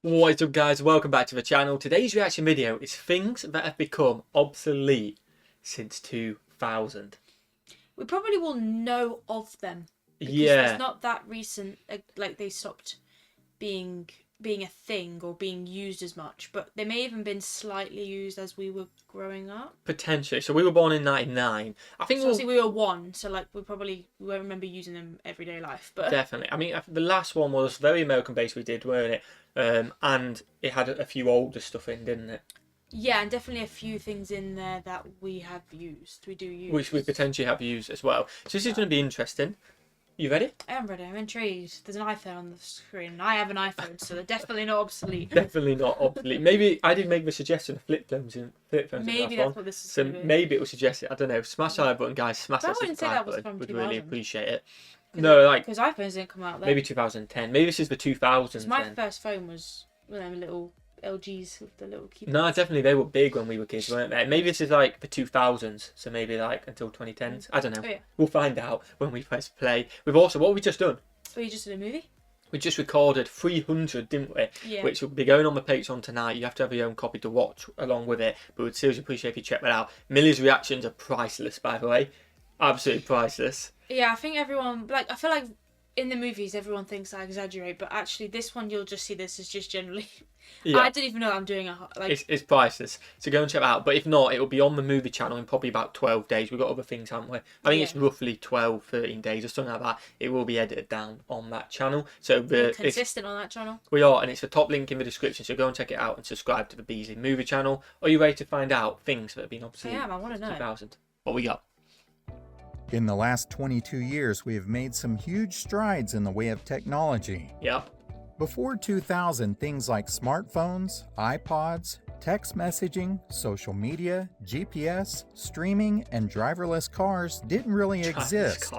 What is up, guys? Welcome back to the channel. Today's reaction video is things that have become obsolete since 2000. We probably will know of them. Because it's not that recent, like they stopped being a thing or being used as much, but they may even been slightly used as we were growing up. Potentially. So we were born in 99. I think so obviously we were one, so like we won't remember using them everyday life. But definitely. I mean, the last one was very American based we did, weren't it? And it had a few older stuff in, didn't it? Yeah, and definitely a few things in there that we have used. We do use. Which we potentially have used as well. So this is going to be interesting. You ready? I am ready. I'm intrigued. There's an iPhone on the screen, and I have an iPhone, so they're definitely not obsolete. Definitely not obsolete. Maybe I did make the suggestion of flip phones. Maybe that's what this is. So maybe it was suggested. I don't know. Smash the like button, guys. Smash that subscribe button. Would really appreciate it. No, like because iPhones didn't come out then. Maybe 2010. Maybe this is the 2000s. My first phone was one of them little LGs with the little keyboard. No, definitely they were big when we were kids, weren't they? Maybe this is like the 2000s, so maybe like until 2010s. I don't know. Oh, yeah. We'll find out when we press play. We've also, what have we just done? Oh, you just did a movie? We just recorded 300, didn't we? Yeah. Which will be going on the Patreon tonight. You have to have your own copy to watch along with it. But we'd seriously appreciate if you check that out. Millie's reactions are priceless, by the way. Absolutely priceless. Yeah, I think everyone, like, I feel like in the movies everyone thinks I exaggerate, but actually this one you'll just see this as just generally. Yeah. I didn't even know I'm doing a like. It's priceless. So go and check it out. But if not, it will be on the movie channel in probably about 12 days. We've got other things, haven't we? I think it's roughly 12, 13 days or something like that. It will be edited down on that channel. So we're consistent on that channel. We are, and it's the top link in the description. So go and check it out and subscribe to the Beesley movie channel. Are you ready to find out things that have been obsolete? I am. I want to know. 2000. What we got? In the last 22 years, we have made some huge strides in the way of technology. Yep. Before 2000, things like smartphones, iPods, text messaging, social media, GPS, streaming, and driverless cars didn't really exist.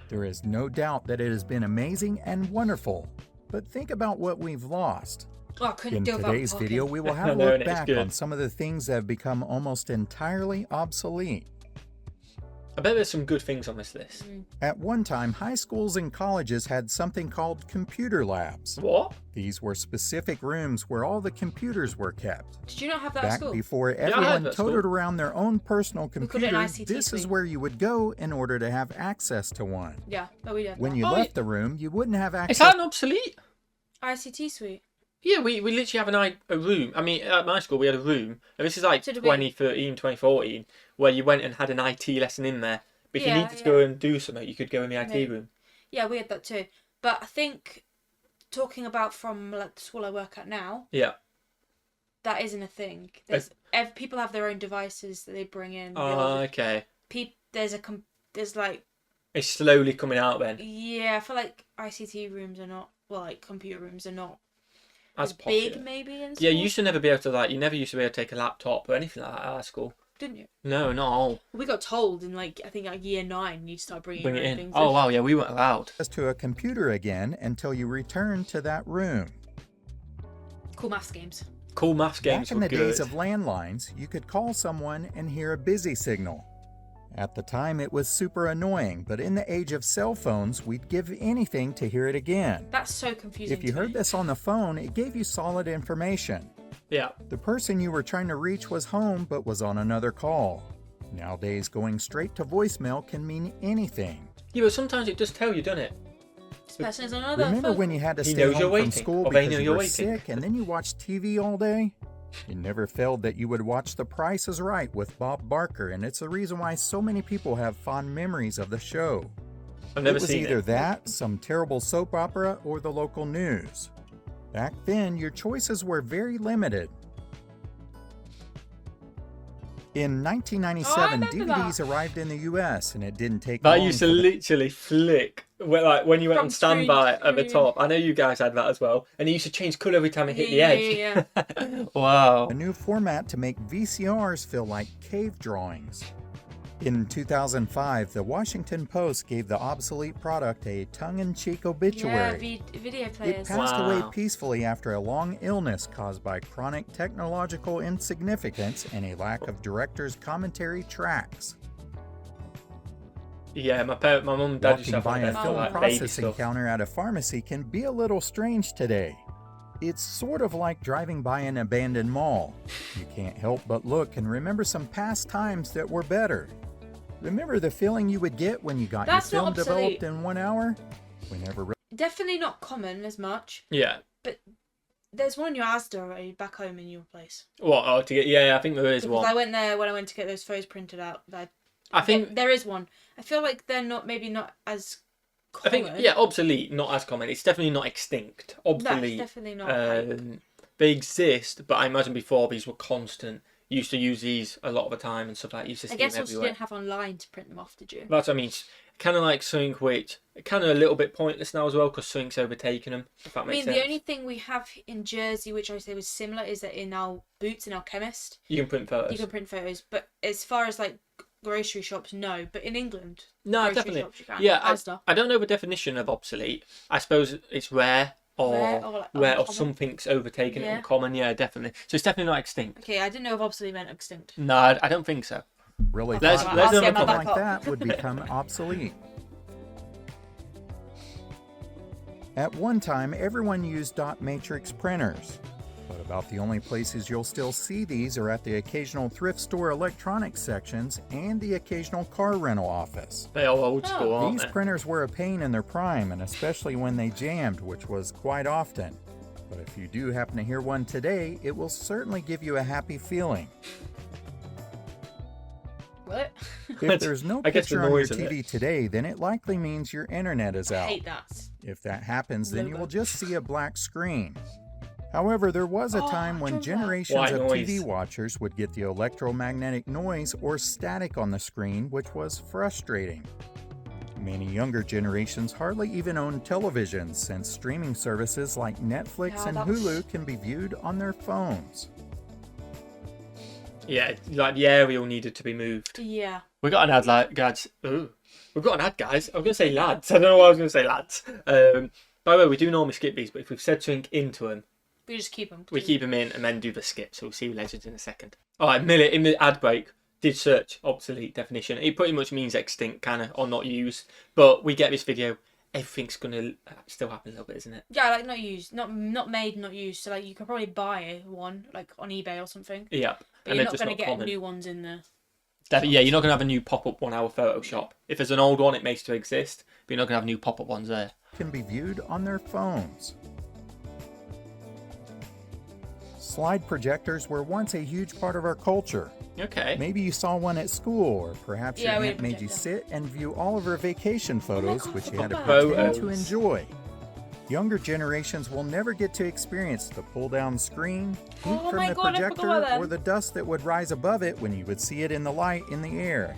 There is no doubt that it has been amazing and wonderful. But think about what we've lost. In today's video, we will have a look back on some of the things that have become almost entirely obsolete. I bet there's some good things on this list. At one time, high schools and colleges had something called computer labs. What? These were specific rooms where all the computers were kept. Did you not have that at school? Back before everyone toted around their own personal computer, this is where you would go in order to have access to one. Yeah, but we did. When you left the room, you wouldn't have access. Is that an obsolete? ICT suite. Yeah, we literally have a room. I mean, at my school we had a room, and this is like 2013, 2014, where you went and had an IT lesson in there. But if you needed to go and do something, you could go in the IT room. Yeah, we had that too. But I think, talking about from like the school I work at now, that isn't a thing. People have their own devices that they bring in. Oh, okay. There's like. It's slowly coming out then. Yeah, I feel like ICT rooms are not, well, like computer rooms are not as big, maybe. In yeah, you used to never be able to you never used to be able to take a laptop or anything like that at our school. Didn't you? No, not all. We got told in I think year 9 you'd start bringing your own things in. Oh wow, yeah, we weren't allowed. As to a computer again until you return to that room. Cool maths games. Cool maths games. Back in the days of landlines, you could call someone and hear a busy signal. At the time, it was super annoying, but in the age of cell phones, we'd give anything to hear it again. That's so confusing. If you heard this on the phone, it gave you solid information. Yeah. The person you were trying to reach was home, but was on another call. Nowadays, going straight to voicemail can mean anything. Yeah, but sometimes it does tell you, doesn't it? This person is on another Remember when you had to stay home from school because you were sick and then you watched TV all day? It never failed that you would watch The Price is Right with Bob Barker, and it's the reason why so many people have fond memories of the show. I've never seen it. It was either that, some terrible soap opera, or the local news. Back then, your choices were very limited. In 1997, DVDs arrived in the US, and it didn't take long. That used to literally flick, when you went on standby at the top. I know you guys had that as well. And it used to change colour every time it hit the edge. Yeah. Wow. A new format to make VCRs feel like cave drawings. In 2005, the Washington Post gave the obsolete product a tongue-in-cheek obituary. Yeah, video players. It passed away peacefully after a long illness caused by chronic technological insignificance and a lack of director's commentary tracks. Yeah, my mum and dad used to have Walking by a film like processing counter at a pharmacy can be a little strange today. It's sort of like driving by an abandoned mall. You can't help but look and remember some past times that were better. Remember the feeling you would get when you got your film developed in 1 hour? Definitely not common as much. Yeah. But there's one in your Asda back home in your place. What? Oh, to get? Yeah, I think there is one. I went there when I went to get those photos printed out. I think there is one. I feel like they're maybe not as common. I think, Obsolete, not as common. It's definitely not extinct. Obsolete. That's definitely not. They exist, but I imagine before these were constant. You used to use these a lot of the time and stuff like that. You used to see them everywhere. I guess also you didn't have online to print them off, did you? That's what I mean. Kind of like something which, kind of a little bit pointless now as well, because something's overtaken them, if that makes sense. The only thing we have in Jersey, which I say was similar, is that in our Boots, in our chemist, you can print photos. But as far as like grocery shops, no. But in England, no, definitely. Shops you can. Yeah, I don't know the definition of obsolete. I suppose it's rare or something's overtaken it in common. Yeah, definitely. So it's definitely not extinct. Okay, I didn't know if obsolete meant extinct. No, I don't think so. Really thought something like that would become obsolete. At one time, everyone used dot matrix printers. But about the only places you'll still see these are at the occasional thrift store electronics sections and the occasional car rental office. They are old school, aren't they? These printers were a pain in their prime, and especially when they jammed, which was quite often. But if you do happen to hear one today, it will certainly give you a happy feeling. What? If there's no picture on your TV today, then it likely means your internet is out. I hate that. If that happens, then you will just see a black screen. However, there was a time when generations of TV watchers would get the electromagnetic noise or static on the screen, which was frustrating. Many younger generations hardly even own televisions, since streaming services like Netflix and Hulu can be viewed on their phones. Yeah, like the aerial needed to be moved. Yeah. We got an ad, lads. Ooh, we've got an ad, guys. I was going to say lads. I don't know why I was going to say lads. By the way, we do normally skip these, but if we've said something into them, we just keep them. We keep them in and then do the skip. So we'll see you legends in a second. All right, Millie, in the ad break, did search obsolete definition. It pretty much means extinct, kind of, or not used. But we get this video. Everything's going to still happen a little bit, isn't it? Yeah, like not used. Not made, not used. So like you could probably buy one like on eBay or something. Yeah. But you're not going to get new ones in there. Yeah, you're not going to have a new pop-up 1 hour Photoshop. If there's an old one, it may still exist. But you're not going to have new pop-up ones there. Can be viewed on their phones. Slide projectors were once a huge part of our culture. Okay. Maybe you saw one at school, or perhaps your aunt made you sit and view all of her vacation photos, which you had to pretend to enjoy. Younger generations will never get to experience the pull-down screen, heat from the projector, or the dust that would rise above it when you would see it in the light in the air.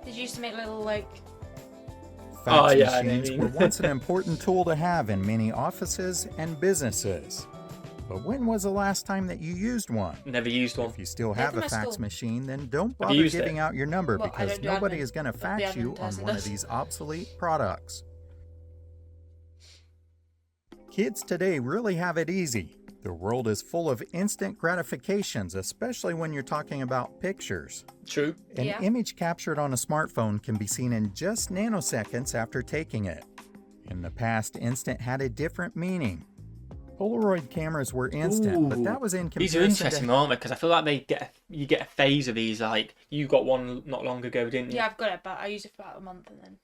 Did you used to make little, like... Fax machines were once an important tool to have in many offices and businesses. But when was the last time that you used one? Never used one. If you still have a fax machine, then don't bother giving out your number, because nobody is going to fax you on one of these obsolete products. Kids today really have it easy. The world is full of instant gratifications, especially when you're talking about pictures. True. An image captured on a smartphone can be seen in just nanoseconds after taking it. In the past, instant had a different meaning. Polaroid cameras were instant, but that was in comparison. These are interesting, aren't they? Because I feel like you get a phase of these. Like you got one not long ago, didn't you? Yeah, I've got it, but I used it for about a month and then.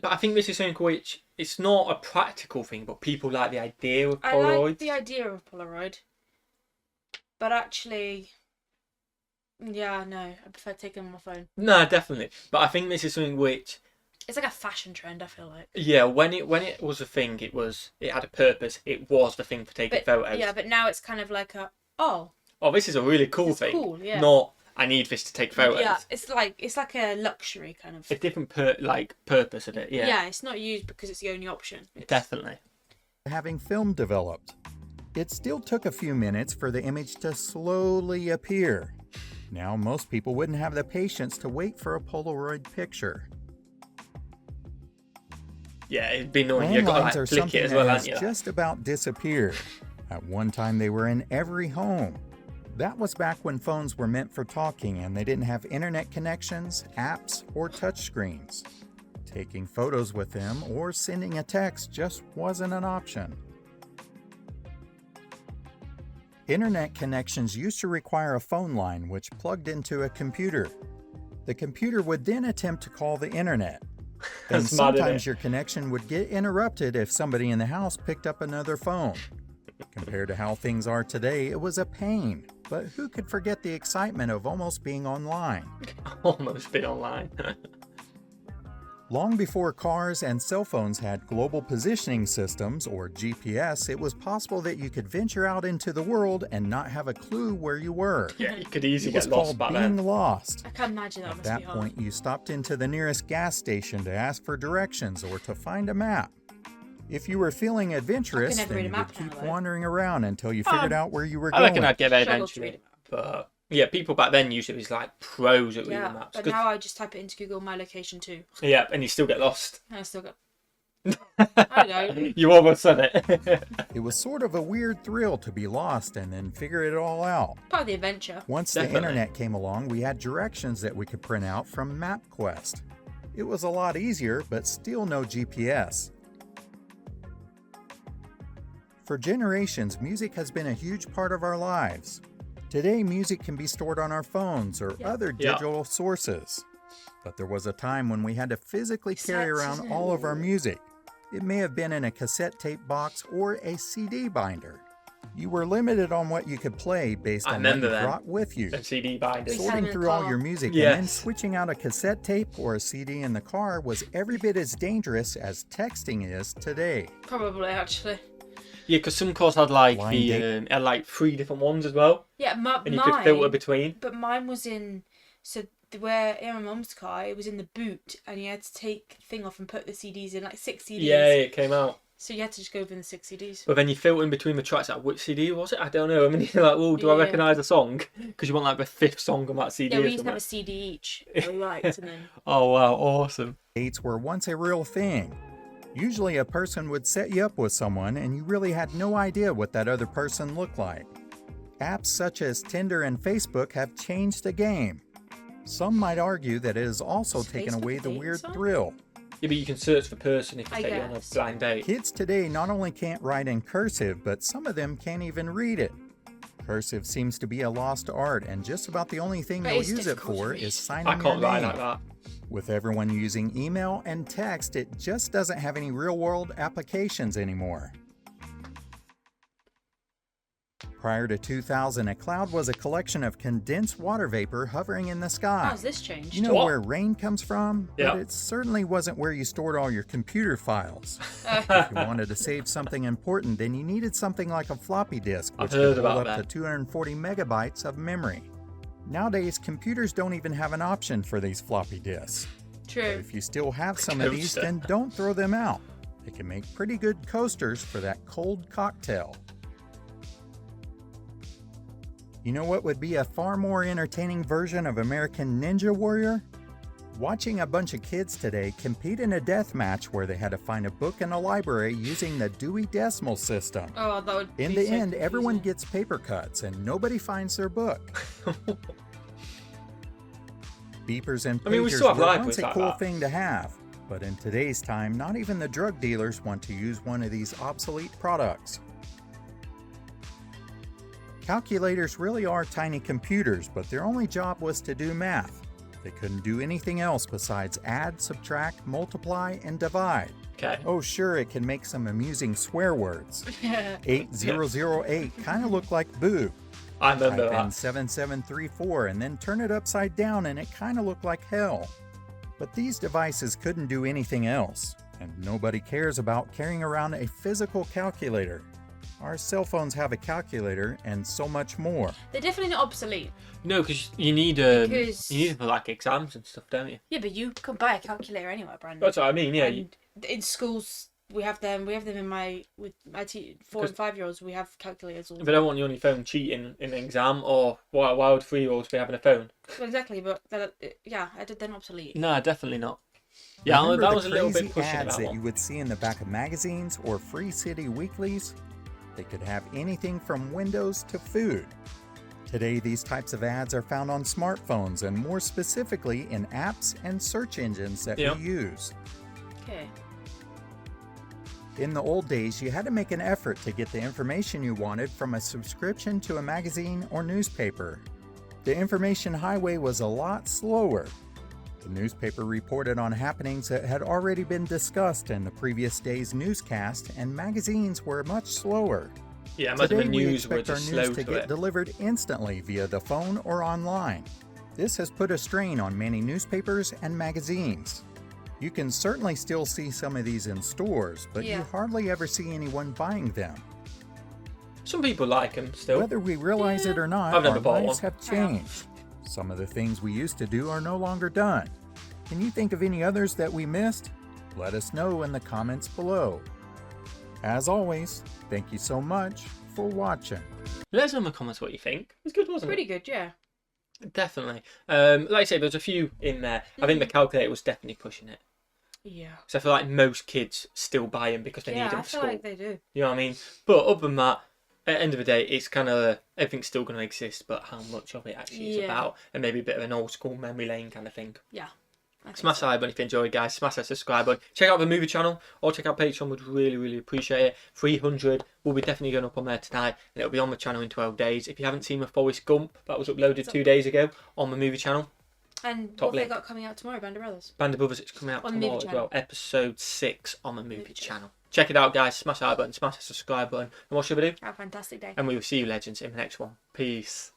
But I think this is something which it's not a practical thing, but people like the idea of Polaroid. I like the idea of Polaroid, but actually, yeah, no, I prefer taking on my phone. No, definitely. But I think this is something which. It's like a fashion trend, I feel like. Yeah, when it was a thing, it had a purpose. It was the thing for taking photos. Yeah, but now it's kind of like this is a really cool thing. Cool, yeah. Not I need this to take photos. Yeah, it's like a luxury kind of. A different purpose of it. Yeah. Yeah, it's not used because it's the only option. Definitely. Having film developed, it still took a few minutes for the image to slowly appear. Now most people wouldn't have the patience to wait for a Polaroid picture. Yeah, it'd be annoying. You've got to flick it as well, haven't you? Just about disappeared. At one time, they were in every home. That was back when phones were meant for talking and they didn't have internet connections, apps, or touchscreens. Taking photos with them or sending a text just wasn't an option. Internet connections used to require a phone line which plugged into a computer. The computer would then attempt to call the internet. And sometimes your connection would get interrupted if somebody in the house picked up another phone. Compared to how things are today, it was a pain. But who could forget the excitement of almost being online? Almost being online. Long before cars and cell phones had global positioning systems, or GPS, it was possible that you could venture out into the world and not have a clue where you were. Yeah, you could easily get lost back then. It was called being lost. I can't imagine that. At that point, you stopped into the nearest gas station to ask for directions or to find a map. If you were feeling adventurous, then you would keep wandering around until you figured out where you were going. I reckon I'd get there eventually. But yeah, people back then usually was like pros at reading maps. But now I just type it into Google, my location too. Yeah, and you still get lost. And I still get... I don't know. You almost said it. It was sort of a weird thrill to be lost and then figure it all out. Part of the adventure. Once the internet came along, we had directions that we could print out from MapQuest. It was a lot easier, but still no GPS. For generations, music has been a huge part of our lives. Today, music can be stored on our phones or other digital sources. But there was a time when we had to physically carry around all of our music. It may have been in a cassette tape box or a CD binder. You were limited on what you could play based on what you brought with you. The CD binder. Sorting through all your music and then switching out a cassette tape or a CD in the car was every bit as dangerous as texting is today. Probably, actually. Yeah, because some cars had like had like 3 different ones as well. Yeah, and you could filter between. But mine was in where in my mum's car, it was in the boot, and you had to take the thing off and put the CDs in, like 6 CDs. Yeah, it came out. So you had to just go over the 6 CDs. But then you filter in between the tracks. Like, which CD was it? I don't know. I mean, you're like, oh, do I recognise a song? Because you want like the 5th song on that CD. Yeah, we used to have a CD each. We liked, and then. Oh wow, awesome. Dates were once a real thing. Usually a person would set you up with someone and you really had no idea what that other person looked like. Apps such as Tinder and Facebook have changed the game. Some might argue that it has also taken away the weird thrill. Yeah, but you can search for person if you take you on a blind date. Kids today not only can't write in cursive, but some of them can't even read it. Cursive seems to be a lost art, and just about the only thing they'll use it for is signing your name. I can't write like that. With everyone using email and text, it just doesn't have any real-world applications anymore. Prior to 2000, a cloud was a collection of condensed water vapor hovering in the sky. How's this changed? You know where rain comes from? Yeah. But it certainly wasn't where you stored all your computer files. If you wanted to save something important, then you needed something like a floppy disk, which could hold up to 240 megabytes of memory. Nowadays, computers don't even have an option for these floppy disks. True. But if you still have some of these, then don't throw them out. They can make pretty good coasters for that cold cocktail. You know what would be a far more entertaining version of American Ninja Warrior? Watching a bunch of kids today compete in a death match where they had to find a book in a library using the Dewey Decimal System. Oh, that would In the end, everyone gets paper cuts and nobody finds their book. Beepers and pagers were once a cool thing to have, but in today's time, not even the drug dealers want to use one of these obsolete products. Calculators really are tiny computers, but their only job was to do math. They couldn't do anything else besides add, subtract, multiply, and divide. Okay. Oh, sure, it can make some amusing swear words. 8008 kind of looked like boo. I remember Type in 7734 and then turn it upside down and it kind of looked like hell. But these devices couldn't do anything else, and nobody cares about carrying around a physical calculator. Our cell phones have a calculator and so much more. They're definitely not obsolete. No, because you need it for like exams and stuff, don't you? Yeah, but you can buy a calculator anywhere, Brandon. That's what I mean. Yeah. And in schools, we have them. We have them in my 4 and 5 year olds. We have calculators all the time. They don't want you on your phone cheating in an exam, or why would 3-year-olds be having a phone? Well, exactly, but they're not obsolete. No, definitely not. Yeah, Remember that was a little bit pushing ads that one. you would see in the back of magazines or free city weeklies? They could have anything from windows to food. Today, these types of ads are found on smartphones and more specifically in apps and search engines that we use. Okay. In the old days, you had to make an effort to get the information you wanted from a subscription to a magazine or newspaper. The information highway was a lot slower. The newspaper reported on happenings that had already been discussed in the previous day's newscast, and magazines were much slower. Yeah, most of the news were Today, we expect our just slow news to get delivered instantly via the phone or online. This has put a strain on many newspapers and magazines. You can certainly still see some of these in stores, but you hardly ever see anyone buying them. Some people like them still. Whether we realize it or not, our lives have changed. Some of the things we used to do are no longer done. Can you think of any others that we missed? Let us know in the comments below. As always, thank you so much for watching. Let us know in the comments what you think. It was good, wasn't it? Pretty good, yeah. Definitely. Like I say, there's a few in there. I think the calculator was definitely pushing it. Yeah. So I feel like most kids still buy them because they need them for I feel school. like they do. You know what I mean? But other than that, at the end of the day, it's kind of everything's still going to exist, but how much of it actually is about, and maybe a bit of an old school memory lane kind of thing. Yeah. Smash that like button if you enjoyed, guys. Smash that subscribe button. Check out the movie channel or check out Patreon. Would really, really appreciate it. 300 will be definitely going up on there tonight, and it'll be on the channel in 12 days. If you haven't seen the Forrest Gump, that was uploaded 2 days ago on the movie channel. And what have they got coming out tomorrow, Band of Brothers? Band of Brothers, it's coming out tomorrow as well. Episode 6 on the movie channel. Check it out, guys. Smash that like button, smash the subscribe button. And what should we do? Have a fantastic day. And we will see you, legends, in the next one. Peace.